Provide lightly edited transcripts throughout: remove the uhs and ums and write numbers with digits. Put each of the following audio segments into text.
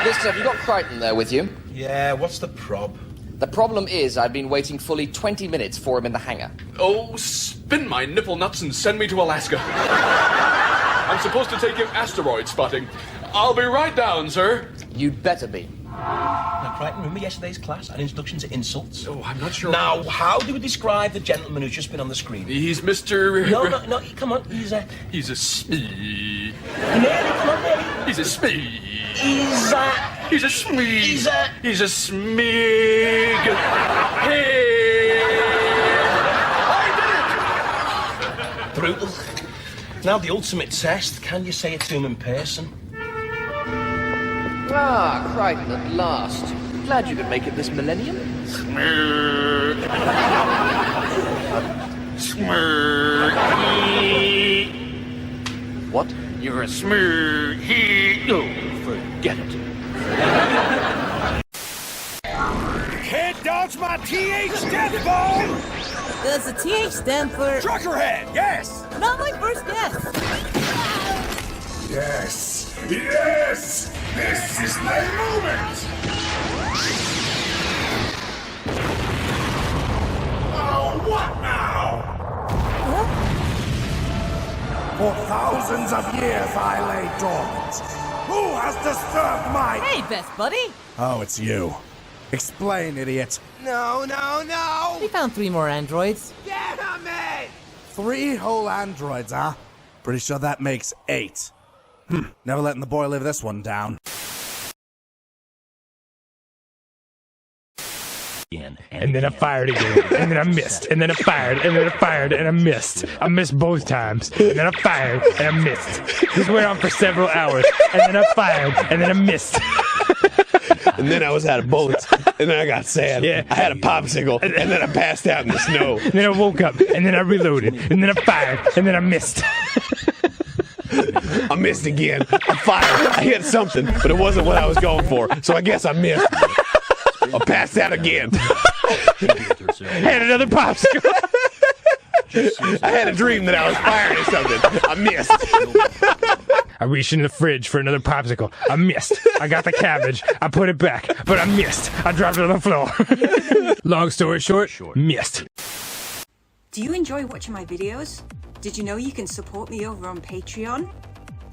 Listen, have you got Crichton there with you? Yeah, what's the prob? The problem is I've been waiting fully 20 minutes for him in the hangar. Oh, spin my nipple nuts and send me to Alaska. I'm supposed to take him asteroid spotting. I'll be right down, sir. You'd better be. Now, Crichton, remember yesterday's class? An introduction to insults? Oh, I'm not sure. Now, how do we describe the gentleman who's just been on the screen? He's Mr... No, come on. He's a Smee. Nearly, come on, nearly. He's a Smee. He's a Smee. He's a Smeeg. Hey! I did it! Brutal. Now, the ultimate test. Can you say it to him in person? Ah, Crichton, at last. Glad you could make it this millennium. Smeeg. Smeeg. What? You're a Smeeg. Oh, forget it. Can't dodge my TH death bomb! Does the TH stand for... Truckerhead, yes! Not my first guess. Yes! Yes! This is my moment! Oh, what now? Huh? For thousands of years I lay dormant. Who has disturbed my... Hey, best buddy. Oh, it's you. Explain, idiot. No! We found 3 more androids. Get me! 3 whole androids, huh? Pretty sure that makes 8. Never letting the boy live this one down. And then I fired again, and then I missed, and then I fired, and then I fired, and I missed. I missed both times, and then I fired, and I missed. This went on for several hours, and then I fired, and then I missed. And then I was out of bullets, and then I got sad. Yeah. I had a popsicle, and then I passed out in the snow. And then I woke up, and then I reloaded, and then I fired, and then I missed. I missed again. I fired. I hit something, but it wasn't what I was going for, so I guess I missed. I passed out again. Had another popsicle. I had a dream that I was firing at something. I missed. I reached in the fridge for another popsicle. I missed. I got the cabbage. I put it back, but I missed. I dropped it on the floor. Long story short, missed. Do you enjoy watching my videos? Did you know you can support me over on Patreon?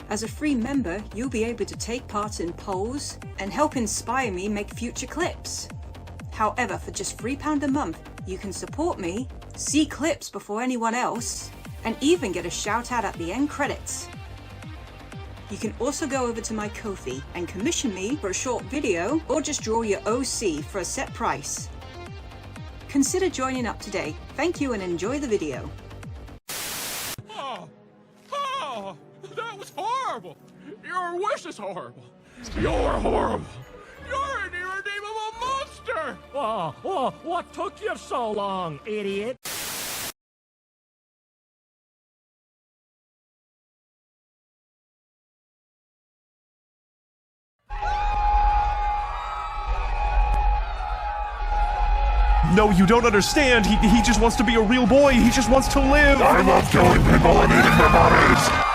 As a free member, you'll be able to take part in polls and help inspire me make future clips. However, for just £3 a month, you can support me, see clips before anyone else, and even get a shout out at the end credits. You can also go over to my Ko-fi and commission me for a short video or just draw your OC for a set price. Consider joining up today. Thank you and enjoy the video. Oh, that was horrible. Your wish is horrible. You're horrible. You're an irredeemable monster. Oh, what took you so long, idiot? No, you don't understand. He just wants to be a real boy. He just wants to live. I love killing people and eating their bodies.